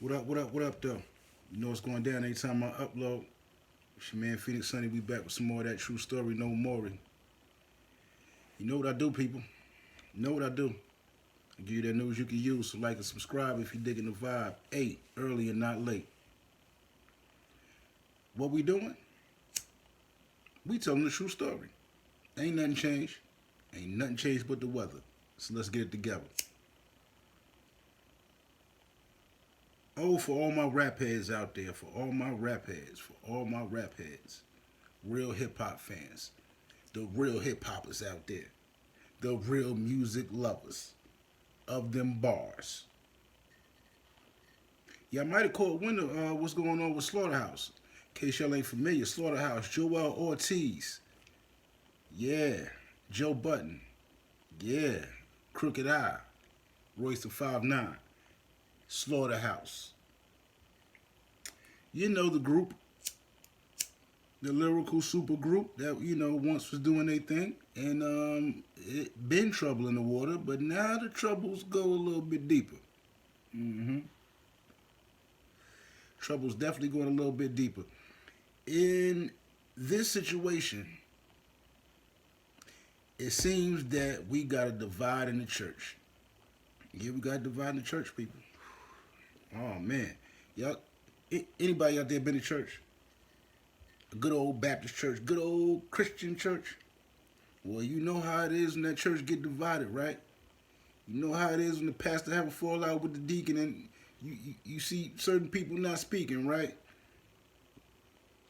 What up, what up, what up, though? You know what's going down anytime I upload. It's your man Phoenix Sunny. We back with some more of that true story, NoMaury. You know what I do, people? You know what I do? I give you that news you can use, so like and subscribe if you're digging the vibe. 8, early and not late. What we doing? We telling the true story. Ain't nothing changed. Ain't nothing changed but the weather. So let's get it together. Oh, for all my rap heads out there, for all my rap heads, for all my rap heads, real hip hop fans, the real hip hoppers out there, the real music lovers of them bars. Y'all might have caught wind of what's going on with Slaughterhouse. In case y'all ain't familiar, Slaughterhouse, Joel Ortiz, yeah, Joe Budden, yeah, Crooked Eye, Royce the 5'9", Slaughterhouse. You know the group, the lyrical super group that, once was doing their thing. And it been trouble in the water, but now the troubles go a little bit deeper. Trouble's definitely going a little bit deeper. In this situation, it seems that we got a divide in the church. Yeah, we got a divide in the church, people. Oh, man. Y'all, anybody out there been to church? A good old Baptist church, good old Christian church? Well, you know how it is when that church get divided, right? You know how it is when the pastor have a fallout with the deacon and you see certain people not speaking, right?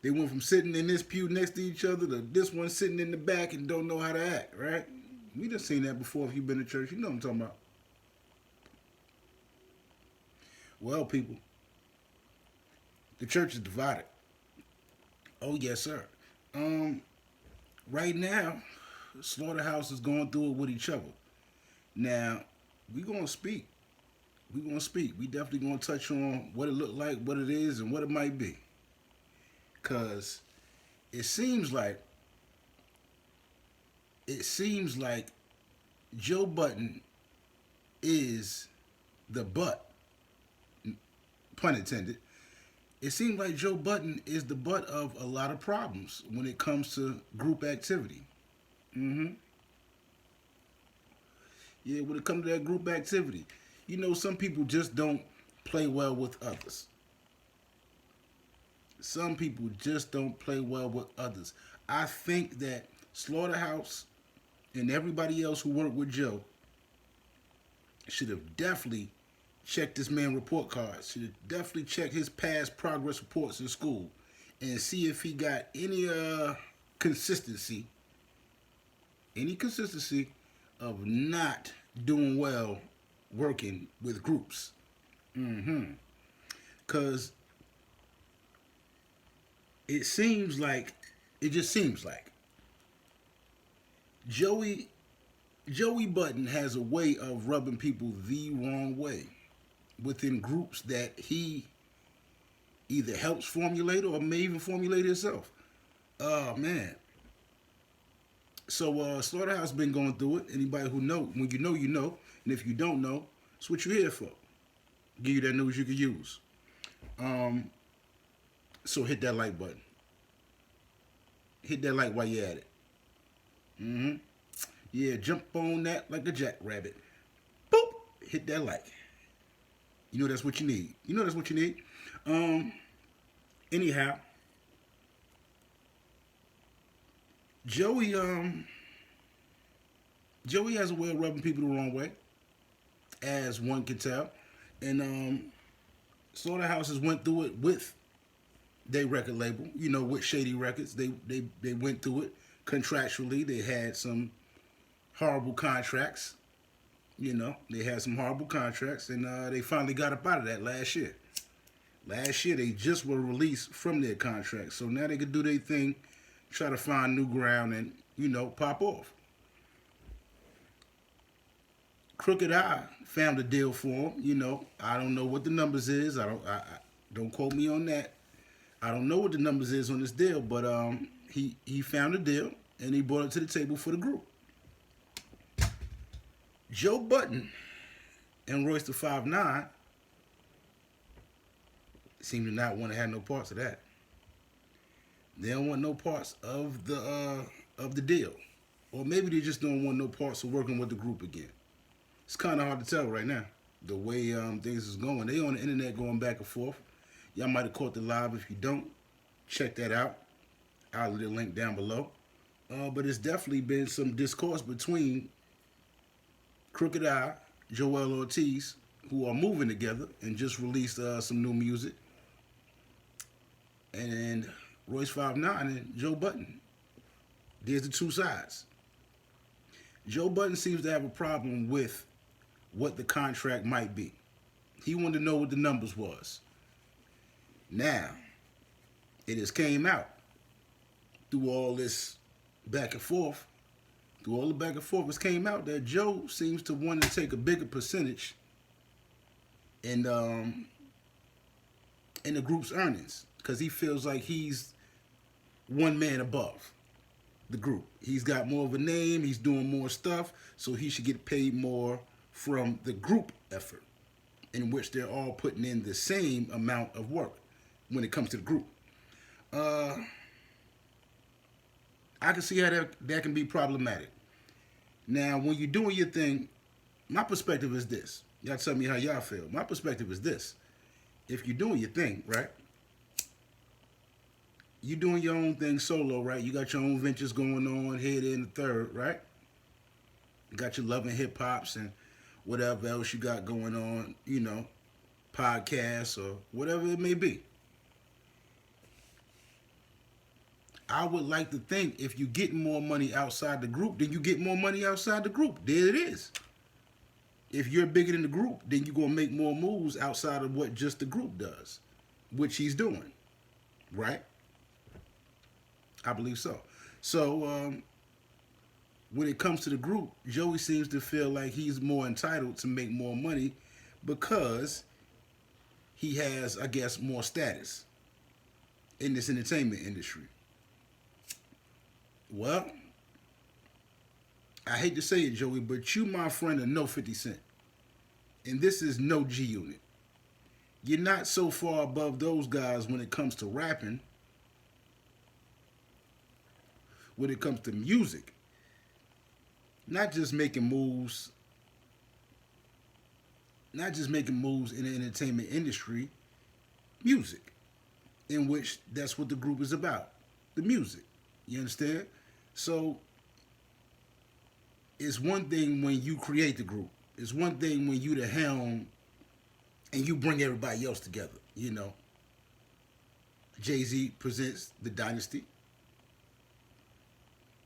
They went from sitting in this pew next to each other to this one sitting in the back and don't know how to act, right? We done seen that before if you've been to church. You know what I'm talking about. Well, people, the church is divided. Oh, yes, sir. Right now, Slaughterhouse is going through it with each other. Now, we gonna speak. We gonna speak. We definitely gonna touch on what it looked like, what it is, and what it might be. Cause it seems like Joe Budden is the butt, pun intended. It seems like Joe Budden is the butt of a lot of problems when it comes to group activity. Yeah, when it comes to that group activity. You know, some people just don't play well with others. Some people just don't play well with others. I think that Slaughterhouse and everybody else who worked with Joe should have definitely checked this man's report cards. Should have definitely checked his past progress reports in school and see if he got any consistency of not doing well working with groups. Because it just seems like Joey Budden has a way of rubbing people the wrong way within groups that he either helps formulate or may even formulate himself. Oh, man. So Slaughterhouse been going through it. Anybody who know, when you know, you know. And if you don't know, it's what you're here for. Give you that news you can use. So hit that like button. Hit that like while you're at it. Yeah, jump on that like a jackrabbit. Boop! Hit that like. You know that's what you need. Anyhow, Joey has a way of rubbing people the wrong way, as one can tell. And Slaughterhouses went through it with their record label, with Shady Records. They went through it contractually. They had some horrible contracts. They had some horrible contracts, and they finally got up out of that last year. Last year, they just were released from their contracts, so now they could do their thing, try to find new ground, and, pop off. Crooked Eye found a deal for him. I don't know what the numbers is. I don't quote me on that. I don't know what the numbers is on this deal, but he found a deal, and he brought it to the table for the group. Joe Budden and Royce the 5'9" seem to not want to have no parts of that. They don't want no parts of the deal, or maybe they just don't want no parts of working with the group again. It's kind of hard to tell right now. The way things is going, they on the internet going back and forth. Y'all might have caught the live. If you don't, check that out. I'll leave the link down below. But it's definitely been some discourse between Crooked I, Joel Ortiz, who are moving together and just released some new music, and Royce 5'9" and Joe Budden. There's the two sides. Joe Budden seems to have a problem with what the contract might be. He wanted to know what the numbers was. Now, it has came out through all this back and forth. Through all the back and forth, it came out that Joe seems to want to take a bigger percentage in the group's earnings, because he feels like he's one man above the group. He's got more of a name, he's doing more stuff, so he should get paid more from the group effort, in which they're all putting in the same amount of work when it comes to the group. I can see how that can be problematic. Now, when you're doing your thing, my perspective is this. Y'all tell me how y'all feel. My perspective is this. If you're doing your thing, right? You're doing your own thing solo, right? You got your own ventures going on here, there, and the third, right? You got your Love and Hip Hops and whatever else you got going on, you know, podcasts or whatever it may be. I would like to think if you get more money outside the group, then you get more money outside the group. There it is. If you're bigger than the group, then you're going to make more moves outside of what just the group does, which he's doing, right? I believe so. So when it comes to the group, Joey seems to feel like he's more entitled to make more money because he has, I guess, more status in this entertainment industry. Well, I hate to say it, Joey, but you, my friend, are no 50 Cent. And this is no G Unit. You're not so far above those guys when it comes to rapping, when it comes to music. Not just making moves, in the entertainment industry, music, in which that's what the group is about, the music. You understand? So, it's one thing when you create the group. It's one thing when you the helm and you bring everybody else together, you know. Jay-Z presents The Dynasty.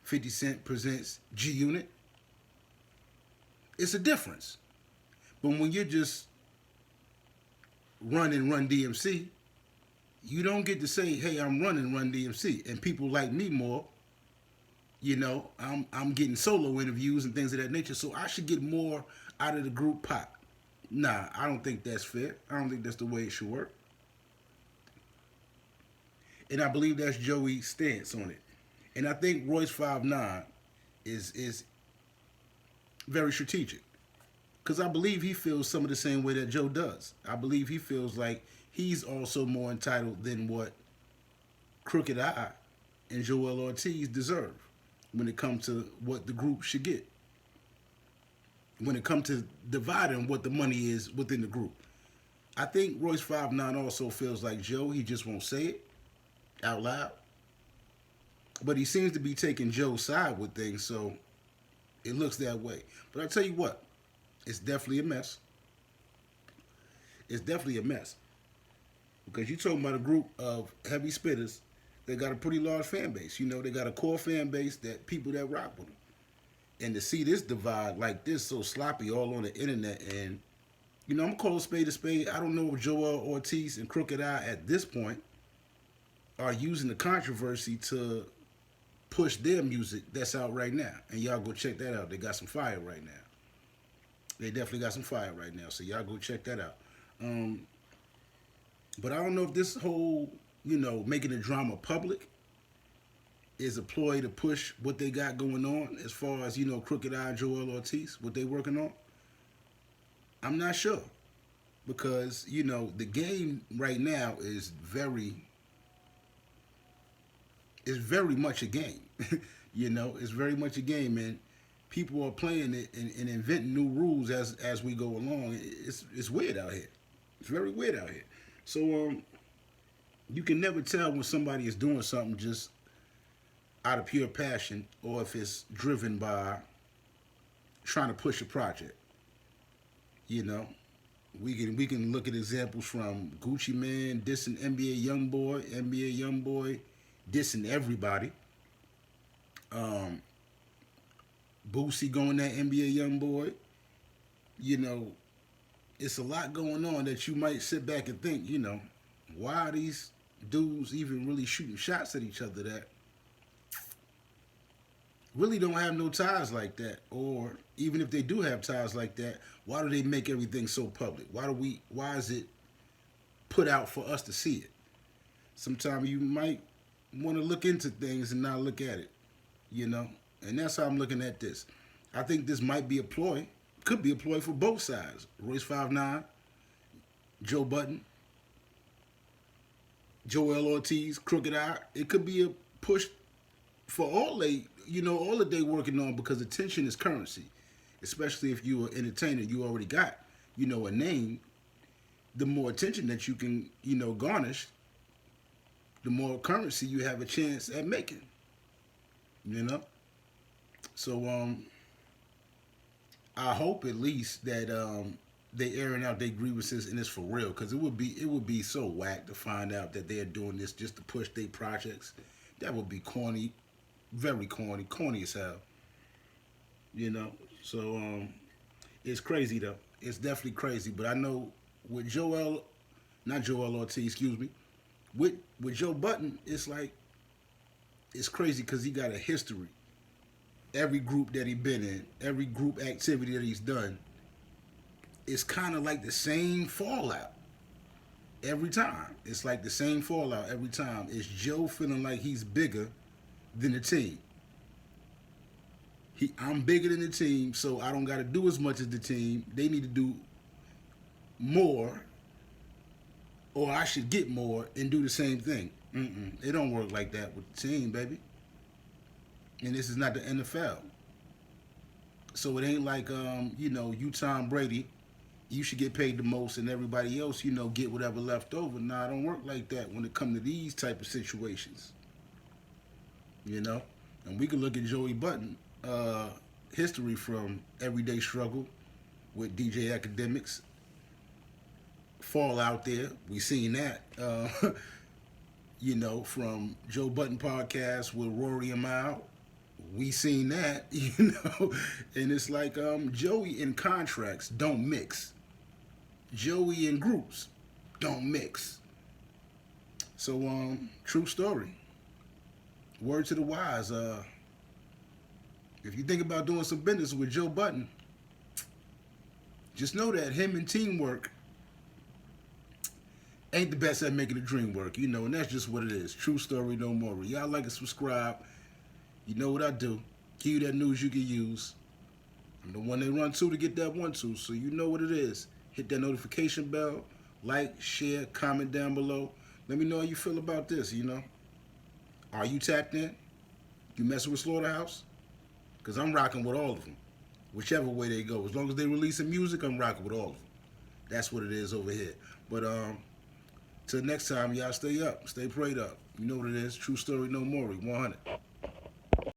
50 Cent presents G Unit. It's a difference. But when you're just Run DMC, you don't get to say, hey, I'm running Run DMC, and people like me more. You know, I'm getting solo interviews and things of that nature, so I should get more out of the group pop. Nah, I don't think that's fair. I don't think that's the way it should work. And I believe that's Joey's stance on it. And I think Royce 5'9" is very strategic. Because I believe he feels some of the same way that Joe does. I believe he feels like he's also more entitled than what Crooked I and Joel Ortiz deserve when it comes to what the group should get. When it comes to dividing what the money is within the group. I think Royce 5'9" also feels like Joe. He just won't say it out loud. But he seems to be taking Joe's side with things, so it looks that way. But I tell you what, it's definitely a mess. It's definitely a mess. Because you're talking about a group of heavy spitters that got a pretty large fan base. You know, they got a core fan base, that people that rock with them. And to see this divide like this, so sloppy all on the internet, and, you know, I'm going to call a spade a spade. I don't know if Joel Ortiz and Crooked I at this point are using the controversy to push their music that's out right now. And y'all go check that out. They got some fire right now. They definitely got some fire right now. So y'all go check that out. But I don't know if this whole, you know, making the drama public is a ploy to push what they got going on as far as, you know, Crooked I and Joel Ortiz, what they working on. I'm not sure. because you know the game right now is very much a game. You know, it's very much a game, and people are playing it and inventing new rules as we go along. It's weird out here. It's very weird out here. So you can never tell when somebody is doing something just out of pure passion or if it's driven by trying to push a project. You know, we can look at examples from Gucci Man dissing NBA YoungBoy dissing everybody. Boosie going at NBA YoungBoy. You know, it's a lot going on that you might sit back and think, you know, why are these dudes even really shooting shots at each other that really don't have no ties like that? Or even if they do have ties like that, why do they make everything so public? Why is it put out for us to see it? Sometimes you might want to look into things and not look at it, you know? And that's how I'm looking at this. I think this might be a ploy, could be a ploy for both sides. Royce 5'9", Joe Budden, Joel Ortiz, Crooked Eye. It could be a push for all that they working on, because attention is currency. Especially if you're an entertainer, you already got, you know, a name. The more attention that you can, you know, garnish, the more currency you have a chance at making. You know? So I hope at least that they airing out their grievances and it's for real, because it would be so whack to find out that they're doing this just to push their projects. That would be corny, very corny as hell. You know? So it's crazy though. It's definitely crazy. But I know with not Joel Ortiz, excuse me, with Joe Budden, it's like, it's crazy because he got a history. Every group that he been in, every group activity that he's done, it's kind of like the same fallout every time. It's like the same fallout every time. It's Joe feeling like he's bigger than the team. I'm bigger than the team, so I don't got to do as much as the team. They need to do more, or I should get more and do the same thing. It don't work like that with the team, baby. And this is not the NFL. So it ain't like, you Tom Brady, you should get paid the most and everybody else, you know, get whatever left over. Nah, it don't work like that when it comes to these type of situations. You know? And we can look at Joey Budden, history from Everyday Struggle with DJ Academics. Fall out there. We seen that. From Joe Budden podcast with Rory and Mal. We seen that, you know. And it's like Joey in contracts don't mix. Joey in groups don't mix. So true story. Word to the wise. If you think about doing some business with Joe Budden, just know that him and teamwork ain't the best at making the dream work, you know, and that's just what it is. True story, NoMaury. Y'all like and subscribe. You know what I do. Give you that news you can use. I'm the one they run to get that one to, so you know what it is. Hit that notification bell, like, share, comment down below. Let me know how you feel about this, you know. Are you tapped in? You messing with Slaughterhouse? Because I'm rocking with all of them. Whichever way they go. As long as they releasing music, I'm rocking with all of them. That's what it is over here. But till next time, y'all stay up. Stay prayed up. You know what it is. True story, NoMaury. 100.